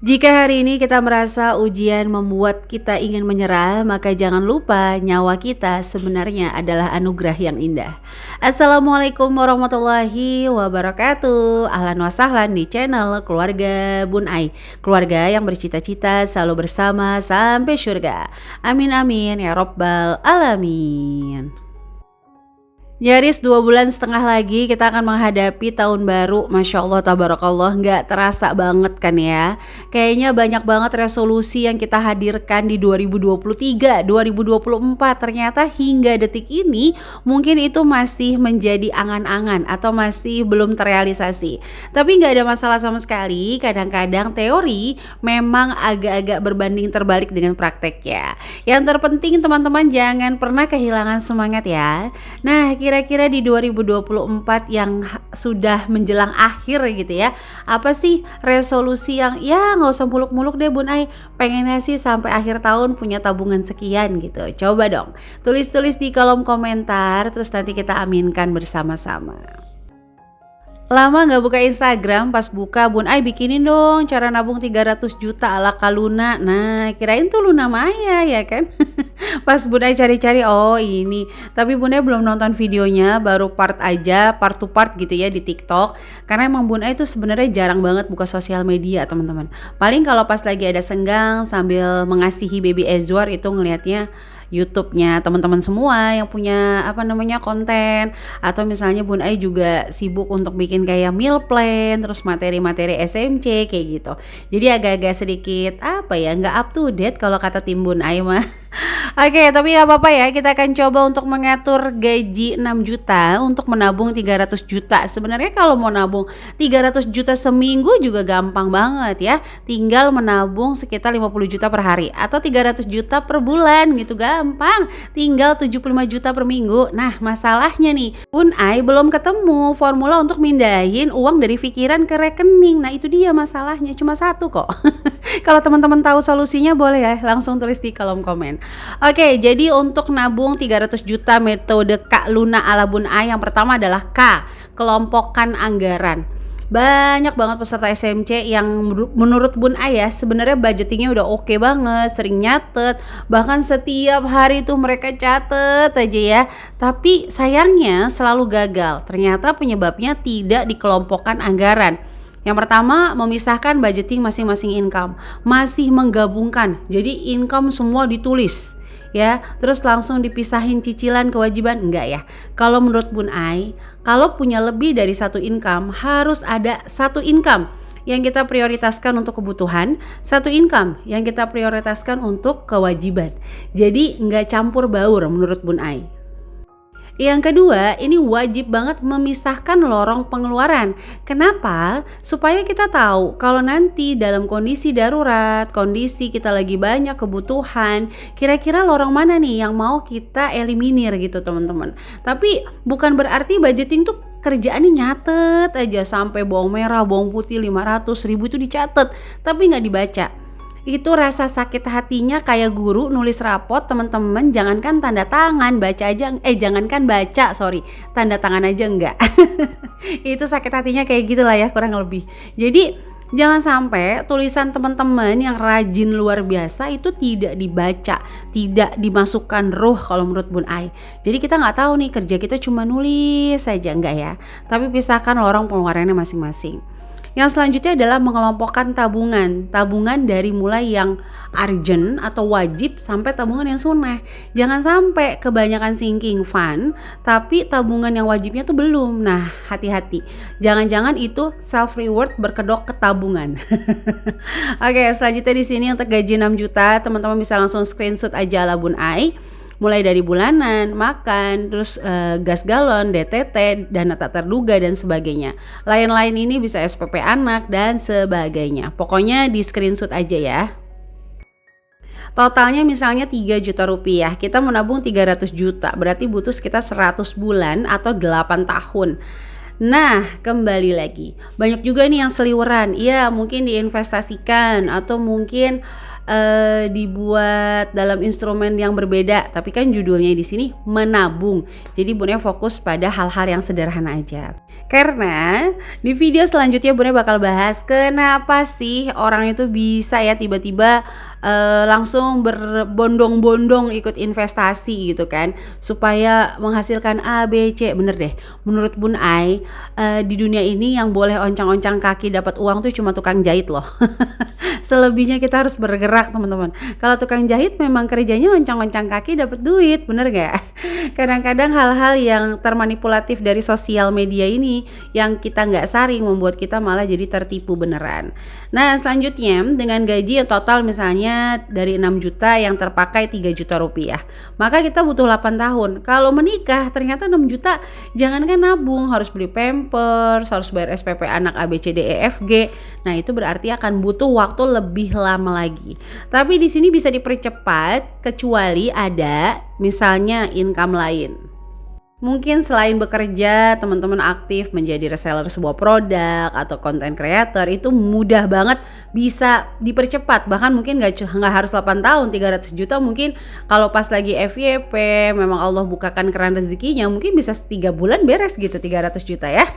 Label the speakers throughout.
Speaker 1: Jika hari ini kita merasa ujian membuat kita ingin menyerah, maka jangan lupa nyawa kita sebenarnya adalah anugerah yang indah. Assalamualaikum warahmatullahi wabarakatuh. Ahlan wa sahlan di channel Keluarga Bun Ai. Keluarga yang bercita-cita selalu bersama sampai surga. Amin amin ya robbal alamin. Nyaris 2 bulan setengah lagi kita akan menghadapi tahun baru. Masya Allah tabarakallah, nggak terasa banget kan ya. Kayaknya banyak banget resolusi yang kita hadirkan di 2023, 2024. Ternyata hingga detik ini mungkin itu masih menjadi angan-angan atau masih belum terrealisasi. Tapi nggak ada masalah sama sekali. Kadang-kadang teori memang agak-agak berbanding terbalik dengan prakteknya. Yang terpenting teman-teman jangan pernah kehilangan semangat ya. Nah, kira-kira di 2024 yang sudah menjelang akhir gitu ya, apa sih resolusi yang ya nggak usah muluk-muluk deh Bun Ai, pengennya sih sampai akhir tahun punya tabungan sekian gitu. Coba dong tulis-tulis di kolom komentar, terus nanti kita aminkan bersama-sama. Lama nggak buka Instagram, pas buka Bun Ai bikinin dong cara nabung 300 juta ala Kak Luna. Nah, kirain tuh Luna Maya ya kan. Pas Bun Ai cari-cari, oh ini. Tapi Bun Ai belum nonton videonya, baru part aja, part to part gitu ya di TikTok. Karena emang Bun Ai tuh sebenarnya jarang banget buka sosial media teman-teman. Paling kalau pas lagi ada senggang sambil mengasihi baby Ezwar itu ngelihatnya YouTube-nya teman-teman semua yang punya konten, atau misalnya Bun Ai juga sibuk untuk bikin kayak meal plan, terus materi-materi SMC kayak gitu. Jadi agak-agak sedikit nggak up to date kalau kata tim Bun Ai mah. Oke, tapi nggak apa-apa ya, kita akan coba untuk mengatur gaji 6 juta untuk menabung 300 juta. Sebenarnya kalau mau nabung 300 juta seminggu juga gampang banget ya. Tinggal menabung sekitar 50 juta per hari atau 300 juta per bulan gitu, gampang. Tinggal 75 juta per minggu. Nah, masalahnya nih, Bun Ai belum ketemu formula untuk mindahin uang dari pikiran ke rekening. Nah, itu dia masalahnya, cuma satu kok. Kalau teman-teman tahu solusinya boleh ya langsung tulis di kolom komen. Oke, jadi untuk nabung 300 juta metode Kak Luna ala Bun Ai, yang pertama adalah K, kelompokkan anggaran. Banyak banget peserta SMC yang menurut Bun Ai ya sebenarnya budgetingnya udah oke banget, sering nyatet, bahkan setiap hari tuh mereka catet aja ya. Tapi sayangnya selalu gagal. Ternyata penyebabnya tidak dikelompokkan anggaran. Yang pertama, memisahkan budgeting masing-masing income, masih menggabungkan. Jadi income semua ditulis ya, terus langsung dipisahin cicilan kewajiban, enggak ya. Kalau menurut Bun Ai, kalau punya lebih dari satu income, harus ada satu income yang kita prioritaskan untuk kebutuhan, satu income yang kita prioritaskan untuk kewajiban. Jadi enggak campur baur menurut Bun Ai. Yang kedua, ini wajib banget memisahkan lorong pengeluaran. Kenapa? Supaya kita tahu kalau nanti dalam kondisi darurat, kondisi kita lagi banyak kebutuhan, kira-kira lorong mana nih yang mau kita eliminir gitu teman-teman. Tapi bukan berarti budgeting tuh kerjaannya nyatet aja sampai bawang merah, bawang putih 500 ribu itu dicatat, tapi nggak dibaca. Itu rasa sakit hatinya kayak guru nulis rapot teman-teman, jangankan tanda tangan baca aja, jangankan baca tanda tangan aja enggak. Itu sakit hatinya kayak gitulah ya kurang lebih. Jadi jangan sampai tulisan teman-teman yang rajin luar biasa itu tidak dibaca, tidak dimasukkan ruh kalau menurut Bun Ai. Jadi kita nggak tahu nih kerja kita cuma nulis saja, enggak ya, tapi pisahkan lorong pengeluarannya masing-masing. Yang selanjutnya adalah mengelompokkan tabungan dari mulai yang urgent atau wajib sampai tabungan yang sunnah. Jangan sampai kebanyakan sinking fund tapi tabungan yang wajibnya tuh belum. Nah, hati-hati. Jangan-jangan itu self reward berkedok ke tabungan. Oke, selanjutnya di sini untuk gaji 6 juta, teman-teman bisa langsung screenshot aja ala Bun Ai. Mulai dari bulanan, makan, terus gas galon, DTT, dana tak terduga dan sebagainya. Lain-lain ini bisa SPP anak dan sebagainya. Pokoknya di screenshot aja ya. Totalnya misalnya 3 juta rupiah, kita menabung 300 juta, berarti butuh sekitar 100 bulan atau 8 tahun. Nah, kembali lagi, banyak juga nih yang seliweran. Iya, mungkin diinvestasikan atau mungkin dibuat dalam instrumen yang berbeda, tapi kan judulnya di sini menabung. Jadi Bunda fokus pada hal-hal yang sederhana aja. Karena di video selanjutnya Bunda bakal bahas kenapa sih orang itu bisa ya tiba-tiba langsung berbondong-bondong ikut investasi gitu kan, supaya menghasilkan A, B, C. Bener deh, menurut Bun Ai, di dunia ini yang boleh oncang-oncang kaki dapat uang tuh cuma tukang jahit loh. Selebihnya kita harus bergerak teman-teman. Kalau tukang jahit memang kerjanya oncang-oncang kaki dapat duit, bener gak? Kadang-kadang hal-hal yang termanipulatif dari sosial media ini yang kita nggak saring membuat kita malah jadi tertipu beneran. Nah selanjutnya dengan gaji yang total misalnya dari 6 juta yang terpakai 3 juta rupiah, maka kita butuh 8 tahun. Kalau menikah ternyata 6 juta, jangankan nabung, harus beli pampers, harus bayar SPP anak A B C D E F G. Nah itu berarti akan butuh waktu lebih lama lagi. Tapi di sini bisa dipercepat kecuali ada misalnya income lain. Mungkin selain bekerja, teman-teman aktif menjadi reseller sebuah produk atau content creator, itu mudah banget bisa dipercepat. Bahkan mungkin nggak harus 8 tahun, 300 juta mungkin kalau pas lagi FYP, memang Allah bukakan keran rezekinya, mungkin bisa 3 bulan beres gitu 300 juta ya.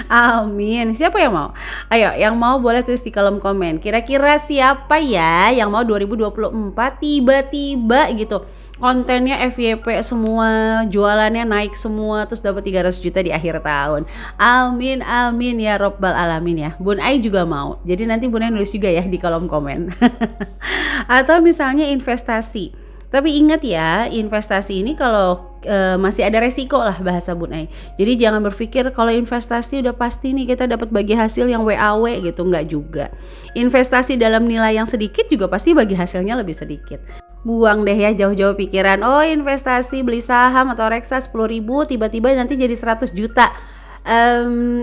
Speaker 1: Amin. Siapa yang mau? Ayo, yang mau boleh tulis di kolom komen. Kira-kira siapa ya yang mau 2024 tiba-tiba gitu kontennya FYP semua, jualannya naik semua, terus dapat 300 juta di akhir tahun. Amin amin ya robbal alamin ya. Bun Ai juga mau. Jadi nanti Bun Ai nulis juga ya di kolom komen. Atau misalnya investasi. Tapi ingat ya, investasi ini kalau masih ada resiko lah bahasa Bun Ai. Jadi jangan berpikir kalau investasi udah pasti nih kita dapat bagi hasil yang WAW gitu, enggak juga. Investasi dalam nilai yang sedikit juga pasti bagi hasilnya lebih sedikit. Buang deh ya jauh-jauh pikiran, oh investasi beli saham atau reksa 10.000 tiba-tiba nanti jadi 100 juta.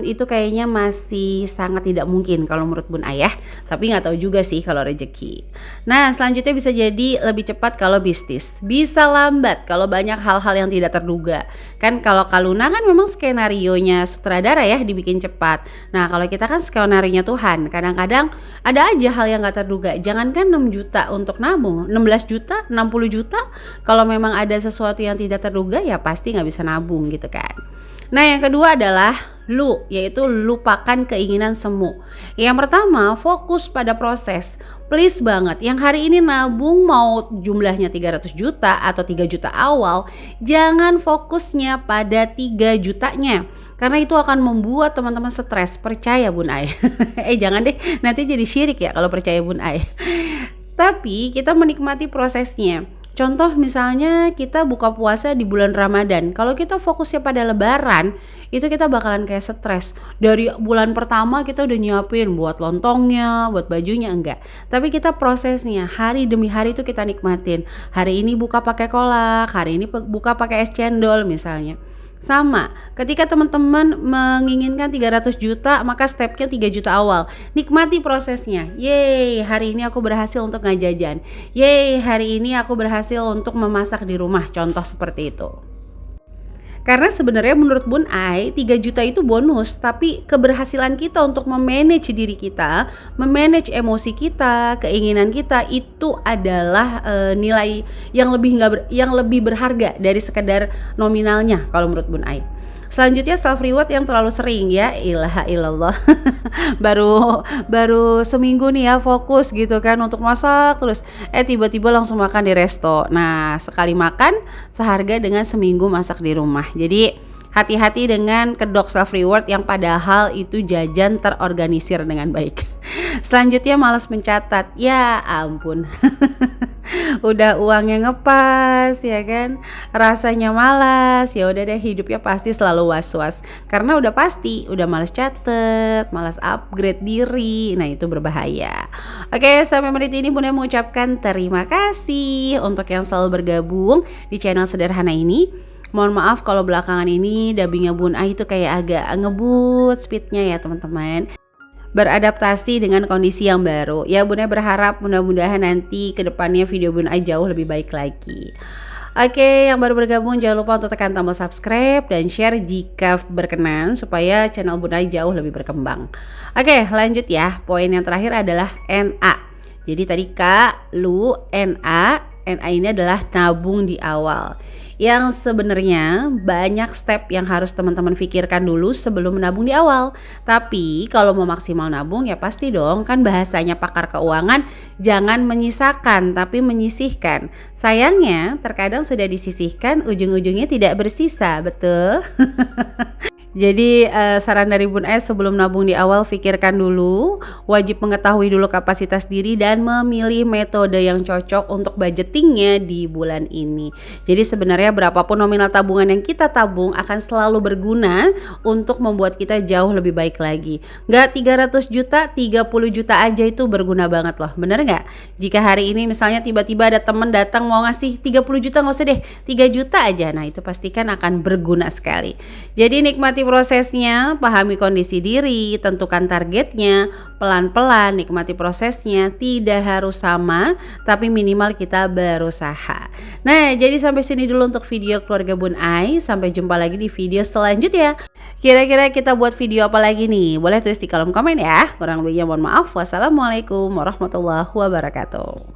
Speaker 1: Itu kayaknya masih sangat tidak mungkin kalau menurut Bun Ai ya. Tapi nggak tahu juga sih kalau rezeki. Nah selanjutnya bisa jadi lebih cepat kalau bisnis, bisa lambat kalau banyak hal-hal yang tidak terduga. Kan kalau Kaluna kan memang skenarionya sutradara ya dibikin cepat. Nah kalau kita kan skenarionya Tuhan. Kadang-kadang ada aja hal yang nggak terduga. Jangankan 6 juta untuk nabung, 16 juta, 60 juta. Kalau memang ada sesuatu yang tidak terduga ya pasti nggak bisa nabung gitu kan. Nah yang kedua adalah yaitu lupakan keinginan semu. Yang pertama fokus pada proses. Please banget, yang hari ini nabung mau jumlahnya 300 juta atau 3 juta awal, jangan fokusnya pada 3 jutanya. Karena itu akan membuat teman-teman stres, percaya Bun Ai. Jangan deh, nanti jadi syirik ya kalau percaya Bun Ai. Tapi kita menikmati prosesnya. Contoh misalnya kita buka puasa di bulan Ramadan. Kalau kita fokusnya pada lebaran, itu kita bakalan kayak stres. Dari bulan pertama kita udah nyiapin buat lontongnya, buat bajunya, enggak. Tapi kita prosesnya, hari demi hari itu kita nikmatin. Hari ini buka pakai kolak, hari ini buka pakai es cendol misalnya. Sama, ketika teman-teman menginginkan 300 juta, maka stepnya 3 juta awal. Nikmati prosesnya. Yeay, hari ini aku berhasil untuk ngajajan. Yeay, hari ini aku berhasil untuk memasak di rumah. Contoh seperti itu. Karena sebenarnya menurut Bun Ai 3 juta itu bonus, tapi keberhasilan kita untuk memanage diri kita, memanage emosi kita, keinginan kita itu adalah nilai yang lebih berharga dari sekedar nominalnya kalau menurut Bun Ai. Selanjutnya self reward yang terlalu sering ya, ilaha illallah. baru seminggu nih ya fokus gitu kan untuk masak terus tiba-tiba langsung makan di resto. Nah, sekali makan seharga dengan seminggu masak di rumah. Jadi hati-hati dengan kedok self reward yang padahal itu jajan terorganisir dengan baik. Selanjutnya malas mencatat. Ya ampun. Udah uangnya ngepas ya kan, rasanya malas, ya udah deh hidupnya pasti selalu was-was karena udah pasti udah malas catet, malas upgrade diri. Nah itu berbahaya. Oke, sampai menit ini Bunda mengucapkan terima kasih untuk yang selalu bergabung di channel sederhana ini. Mohon maaf kalau belakangan ini dubbingnya Bun Ai itu kayak agak ngebut speednya ya teman-teman, beradaptasi dengan kondisi yang baru. Ya Bunda berharap mudah-mudahan nanti kedepannya video Bunda jauh lebih baik lagi. Oke, yang baru bergabung jangan lupa untuk tekan tombol subscribe dan share jika berkenan supaya channel Bunda jauh lebih berkembang. Oke, lanjut ya. Poin yang terakhir adalah NA. Jadi tadi K, Lu, NA, NA ini adalah nabung di awal. Yang sebenarnya banyak step yang harus teman-teman pikirkan dulu sebelum menabung di awal. Tapi kalau mau maksimal nabung ya pasti dong, kan bahasanya pakar keuangan, jangan menyisakan tapi menyisihkan. Sayangnya terkadang sudah disisihkan ujung-ujungnya tidak bersisa, betul? Jadi saran dari Bun Es, sebelum nabung di awal pikirkan dulu, wajib mengetahui dulu kapasitas diri dan memilih metode yang cocok untuk budgetingnya di bulan ini. Jadi sebenarnya berapapun nominal tabungan yang kita tabung akan selalu berguna untuk membuat kita jauh lebih baik lagi. Nggak 300 juta, 30 juta aja itu berguna banget loh, bener nggak? Jika hari ini misalnya tiba-tiba ada teman datang mau ngasih 30 juta, nggak usah deh, 3 juta aja, nah itu pastikan akan berguna sekali. Jadi nikmati prosesnya, pahami kondisi diri, tentukan targetnya, pelan-pelan nikmati prosesnya, tidak harus sama, tapi minimal kita berusaha. Nah, jadi sampai sini dulu untuk video keluarga Bun Ai, sampai jumpa lagi di video selanjutnya. Kira-kira kita buat video apa lagi nih? Boleh tulis di kolom komen ya. Kurang lebihnya mohon maaf. Wassalamualaikum warahmatullahi wabarakatuh.